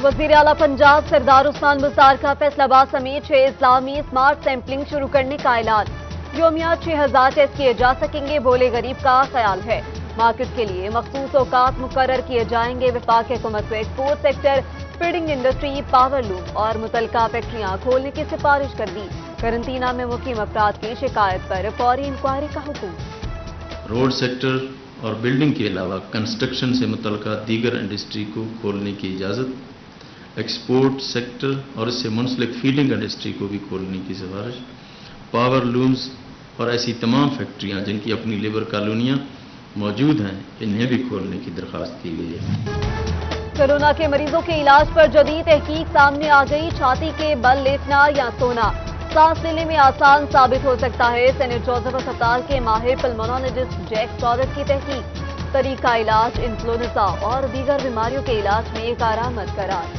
वजीर आला पंजाब सरदार उस्मान बुज़दार का फैसलाबाद समेत 6 अजला में स्मार्ट सैंपलिंग शुरू करने का ऐलान। योमिया 6000 टेस्ट किए जा सकेंगे, बोले गरीब का ख्याल है। मार्केट के लिए मखसूस औकात मुकर्रर किए जाएंगे। वफाक हुकूमत को export sector, feeding industry, power loom और मुतलका फैक्ट्रियां खोलने की सिफारिश कर दी। करंतना में मुकीम अफराद की शिकायत पर फौरी इंक्वायरी का हुक्म। रोड सेक्टर और बिल्डिंग के अलावा कंस्ट्रक्शन से मुतल्लिका दीगर इंडस्ट्री को खोलने की इजाज़त, एक्सपोर्ट सेक्टर और इससे मुंसलिक फीडिंग इंडस्ट्री को भी खोलने की सिफारिश, पावर लूम्स और ऐसी तमाम फैक्ट्रियां जिनकी अपनी लेबर कॉलोनियां मौजूद हैं, इन्हें भी खोलने की दरख्वास्त की गई है। कोरोना के मरीजों के इलाज पर जदीद तहकीक सामने आ गई। छाती के बल लेटना या सोना सांस लेने में आसान साबित हो सकता है। सेंट जोसेफ अस्पताल के माहिर पल्मोनोलॉजिस्ट जैक स्टॉरट की तहकीक। तरीका इलाज इन्फ्लुएंजा और दीगर बीमारियों के इलाज में कारआमद करार।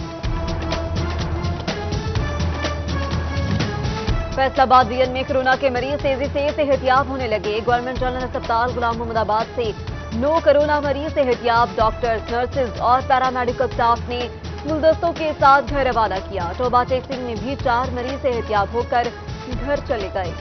फैसलाबाद DN में कोरोना के मरीज तेजी से सेहतियाब होने लगे। गवर्नमेंट जनरल अस्पताल गुलाम मोहम्मदाबाद से 9 कोरोना मरीज सेहतियाब। डॉक्टर्स, नर्सेज और पैरामेडिकल स्टाफ ने गुलदस्तों के साथ घर रवाना किया। टोबा टेक्सिंग में भी 4 मरीज सेहतियाब होकर घर चले गए।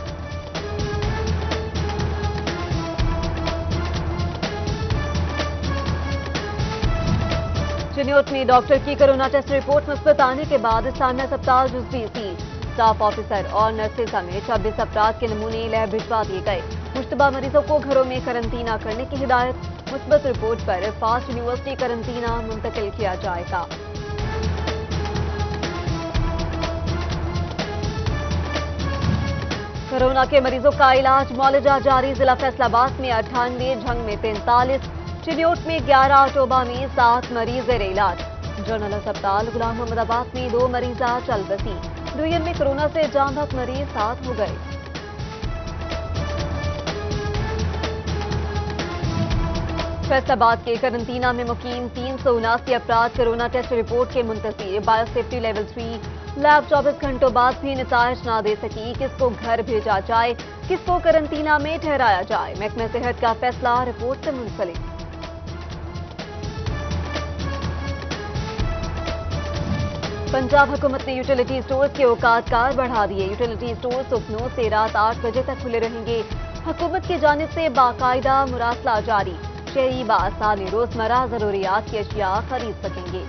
चिन्योट में डॉक्टर की कोरोना टेस्ट रिपोर्ट मुस्बत आने के बाद इस्लामिया अस्पताल जुज़वी सी स्टाफ ऑफिसर और नर्सेज समेत 26 अफराद के नमूने लैब भिजवा दिए गए। मुश्तबा मरीजों को घरों में करंतना करने की हिदायत। मुस्बत रिपोर्ट पर फास्ट यूनिवर्सिटी करंतना मुंतकिल किया जाएगा। कोरोना के मरीजों का इलाज मौलजा जारी। जिला फैसलाबाद में 98, झंग में 43, चिन्योट में 11, टोबा में 7 मरीज जेर इलाज। जनरल अस्पताल गुलाम मोहम्मदाबाद में 2 मरीजा चल बसी। DN में कोरोना से जान बहक मरीज 7 हो गए। फैसलाबाद के करंतना में मुकीम 379 अफराद कोरोना टेस्ट रिपोर्ट के मुंतज़िर। बायोसेफ्टी लेवल 3 लैब 24 घंटों बाद भी नताइज ना दे सकी। किसको घर भेजा जाए, किसको करंतना में ठहराया जाए, महकमे सेहत का फैसला रिपोर्ट से मुंसलिक। पंजाब हुकूमत ने यूटिलिटी स्टोर्स के औकात कार बढ़ा दिए। यूटिलिटी स्टोर सुबह 9 से रात 8 बजे तक खुले रहेंगे। हुकूमत की जानिब से बाकायदा मुरासला जारी। शहरी बासानी रोजमर्रा जरूरियात की अशिया खरीद सकेंगे।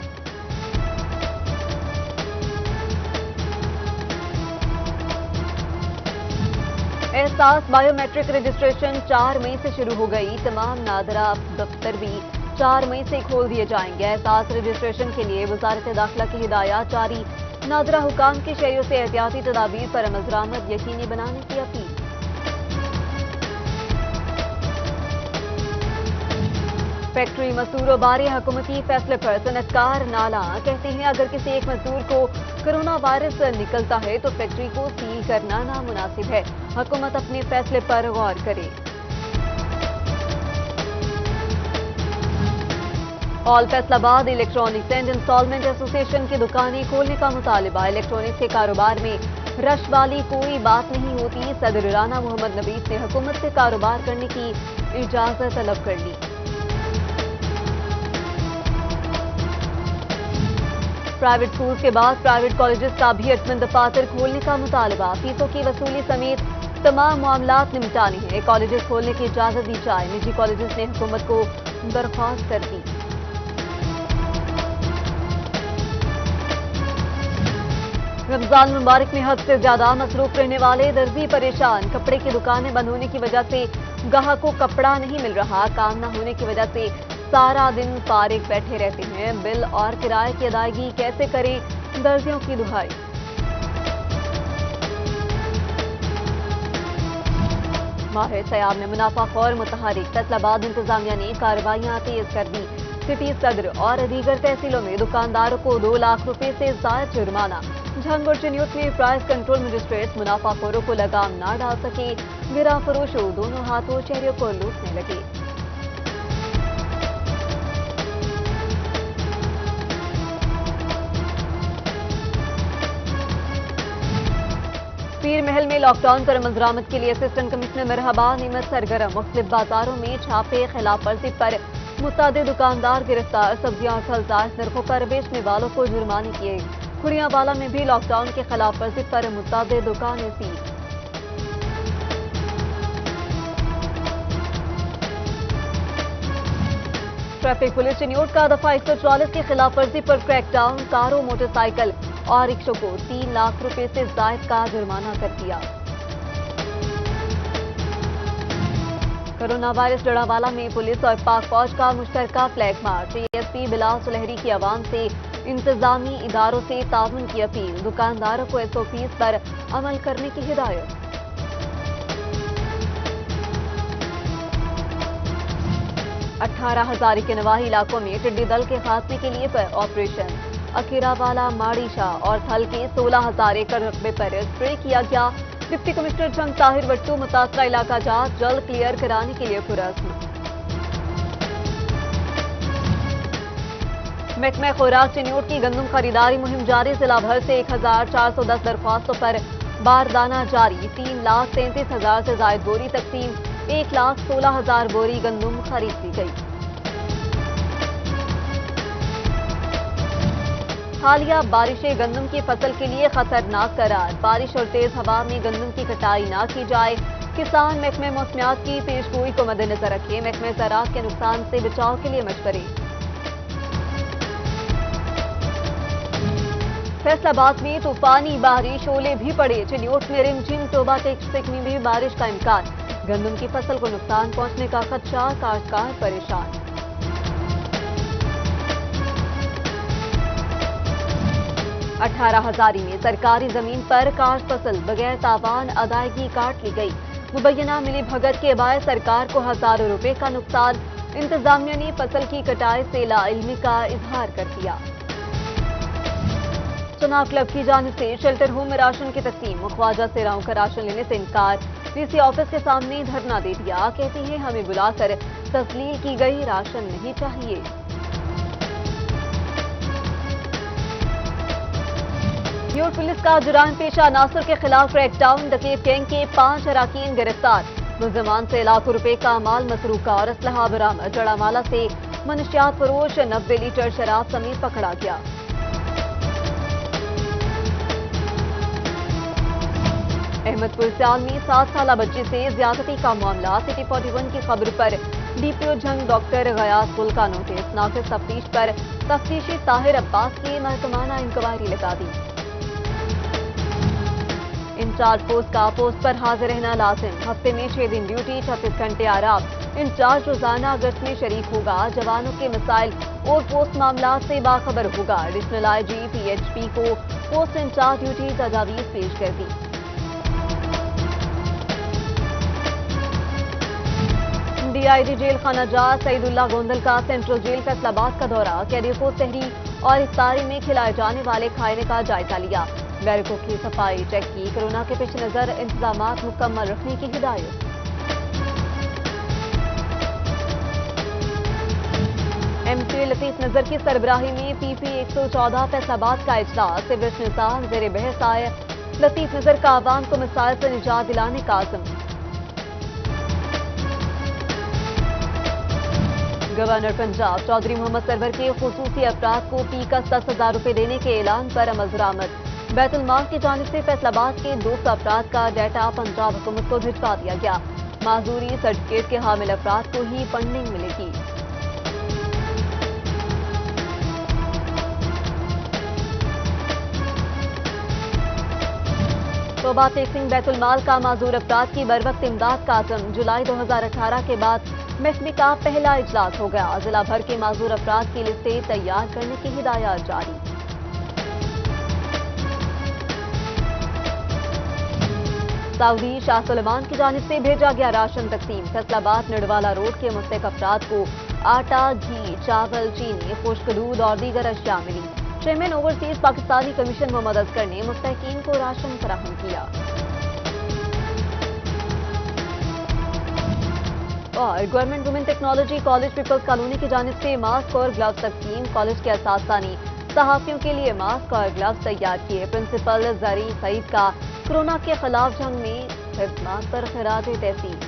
एहसास बायोमेट्रिक रजिस्ट्रेशन 4 मई से शुरू हो गई। तमाम नादरा दफ्तर भी 4 मई से खोल दिए जाएंगे। एहसास रजिस्ट्रेशन के लिए वजारत दाखिला की हिदायत जारी। नादरा हुकाम की शहरियों से एहतियाती तदाबीर पर अमल दरामद यकीनी बनाने की अपील। फैक्ट्री मजदूरों बारे हुकूमती फैसले पर सनतकार नाला कहते हैं, अगर किसी एक मजदूर को कोरोना वायरस निकलता है तो फैक्ट्री को सील करना नामुनासिब है। हुकूमत अपने फैसले पर गौर करे। All Faisalabad electronics and instalment association की दुकानें खोलने का मुतालिबा। इलेक्ट्रॉनिक्स के कारोबार में रश वाली कोई बात नहीं होती। सदर राना मोहम्मद नबीस ने हुकूमत से कारोबार करने की इजाजत तलब कर ली। प्राइवेट स्कूल्स के बाद प्राइवेट कॉलेजेस का भी अटमन दफातर खोलने का मुतालिबा। फीसों की वसूली समेत तमाम मामलात निपटाने हैं। कॉलेजेस खोलने की इजाजत दी जाए। निजी कॉलेजेस ने हुकूमत को दरख्वास्त कर दी। रमजान मुबारक में हद से ज्यादा मसरूफ रहने वाले दर्जी परेशान। कपड़े की दुकानें बंद होने की वजह से गाहक को कपड़ा नहीं मिल रहा। काम न होने की वजह से सारा दिन फारिग बैठे रहते हैं। बिल और किराए की अदायगी कैसे करें, दर्जियों की दुहाई। माहिर सयाब में मुनाफाखोर मुतहरिक। फैसलाबाद इंतजामिया ने कार्रवाइयां तेज कर दी। सिटी सदर और दीगर तहसीलों में दुकानदारों को 2 लाख रुपए से जायद जुर्माना। झंग और चिन्योट में प्राइस कंट्रोल मजिस्ट्रेट मुनाफाखोरों को लगाम ना डाल सके। गिरा फरोशों दोनों हाथों चेहरों को लूटने लगे। पीर महल में लॉकडाउन पर अमल दरामद के लिए असिस्टेंट कमिश्नर मरहबा नीमत सरगर्म। मुख्तलिफ बाजारों में छापे, खिलाफ वर्जी पर متعدد دکاندار گرفتار، سبزیاں اور پھل زائد نرخوں پر بیچنے والوں کو جرمانے کیے۔ کھڑیاں والا میں بھی لاک ڈاؤن کی خلاف ورزی پر متعدد دکانیں سیل۔ ٹریفک پولیس چنیوٹ کا دفعہ 144 کی خلاف ورزی پر کریک ڈاؤن، کاروں، موٹر سائیکل اور رکشوں کو 3 لاکھ روپے سے زائد کا جرمانہ کر دیا۔ کورونا وائرس ڈڑاوالا میں پولیس اور پاک فوج کا مشترکہ فلیگ مارچ، ایس پی بلال سلہری کی عوام سے انتظامی اداروں سے تعاون کی اپیل، دکانداروں کو SOPs پر عمل کرنے کی ہدایت۔ اٹھارہ ہزاری کے نواحی علاقوں میں ٹڈی دل کے خاتمے کے لیے آپریشن، اکیرا والا، ماڑی شاہ اور تھل کے 16,000 ایکڑ رقبے پر اسپرے کیا گیا۔ ڈپٹی کمشنر جنگ طاہر وٹو متاثرہ علاقہ جات جلد کلیئر کرانے کے لیے پرعزم۔ محکمہ خوراک چنیوٹ کی گندم خریداری مہم جاری، ضلع بھر سے 1,410 درخواستوں پر باردانہ جاری، 3,33,000 سے زائد بوری تقسیم، 1,16,000 بوری گندم خرید لی گئی۔ حالیہ بارشیں گندم کی فصل کے لیے خطرناک قرار، بارش اور تیز ہوا میں گندم کی کٹائی نہ کی جائے، کسان محکمہ موسمیات کی پیشگوئی کو مد نظر رکھے، محکمہ زراعت کے نقصان سے بچاؤ کے لیے مشورے۔ فیصل آباد میں طوفانی بارش، اولے بھی پڑے، چنیوٹ میں رمجھم، ٹوبہ ٹیکسٹک میں بھی بارش کا امکان، گندم کی فصل کو نقصان پہنچنے کا خدشہ، کاشتکار پریشان۔ 18 ہزاری میں سرکاری زمین پر کاشت فصل بغیر تاوان ادائیگی کاٹ لی گئی، مبینہ ملی بھگت کے باعث سرکار کو ہزاروں روپے کا نقصان، انتظامیہ نے فصل کی کٹائی سے لا علمی کا اظہار کر دیا۔ چناو کلب کی جانب سے شیلٹر ہوم میں راشن کی تقسیم، خواجہ سیراؤں کا راشن لینے سے انکار، DC آفس کے سامنے دھرنا دے دیا، کہتی ہیں ہمیں بلا کر تسلیل کی گئی، راشن نہیں چاہیے۔ چنیوٹ پولیس کا جرائم پیشہ عناصر کے خلاف کریک ڈاؤن، ڈکیت گینگ کے 5 اراکین گرفتار، ملزمان سے لاکھوں روپے کا مال مسروقہ اور اسلحہ برآمد، جڑامالہ سے منشیات فروش 90 لیٹر شراب سمیت پکڑا گیا۔ احمد پور سیال میں 7 سالہ بچی سے زیادتی کا معاملہ، سٹی 41 کی خبر پر DPO جنگ ڈاکٹر غیاث گل کا نوٹس، ناقص تفتیش پر تفتیشی طاہر عباس کی محکمانہ انکوائری لگا دی۔ انچارج پوسٹ کا پوسٹ پر حاضر رہنا لازم، ہفتے میں 6 دن ڈیوٹی، 36 گھنٹے آرام، انچارج روزانہ اگست میں شریک ہوگا، جوانوں کے مسائل اور پوسٹ معاملات سے باخبر ہوگا، ایڈیشنل IG PHP کو پوسٹ انچارج ڈیوٹی تجاویز پیش کر دی۔ DID جیل خانہ جات سعید اللہ گوندل کا سینٹرل جیل فیصل آباد کا دورہ، قیدیوں کو سحری اور افطاری میں کھلائے جانے والے کھانے کا جائزہ لیا، بیرکوں کی صفائی چیک کی، کورونا کے پیش نظر انتظامات مکمل رکھنے کی ہدایت۔ MP لطیف نظر کی سربراہی میں PP 114 فیصل آباد کا اجلاس، سیورس نظام زیر بحث آئے، لطیف نظر کا عوام کو مسائل سے نجات دلانے کا عزم۔ گورنر پنجاب چودھری محمد سرور کے خصوصی افراد کو فی کس 10,000 روپے دینے کے اعلان پر عمل درآمد، بیت المال کی جانب سے فیصل آباد کے 200 افراد کا ڈیٹا پنجاب حکومت کو بھجوا دیا گیا، معذوری سرٹیفکیٹ کے حامل افراد کو ہی فنڈنگ ملے گی۔ توبہ ٹیکسنگ بیت المال کا معذور افراد کی بروقت امداد کا عزم، جولائی 2018 کے بعد محکمے کا پہلا اجلاس ہو گیا، ضلع بھر کے معذور افراد کی لسٹیں تیار کرنے کی ہدایات جاری۔ سعودی شاہ سلمان کی جانب سے بھیجا گیا راشن تقسیم، فیصل آباد نڈوالا روڈ کے مستحق افراد کو آٹا، گھی، چاول، چینی، خشک دودھ اور دیگر اشیاء ملی۔ Chairman overseas Pakistani commission Muhammad Asghar نے مستحقین کو راشن فراہم کیا۔ اور government women technology college peoples colony کی جانب سے ماسک اور گلوز تقسیم، کالج کے اساتذہ نے صحافیوں کے لیے ماسک اور گلوز تیار کیے، پرنسپل زری سعید کا کورونا کے خلاف جنگ میں خدمات پر خراج تحسین۔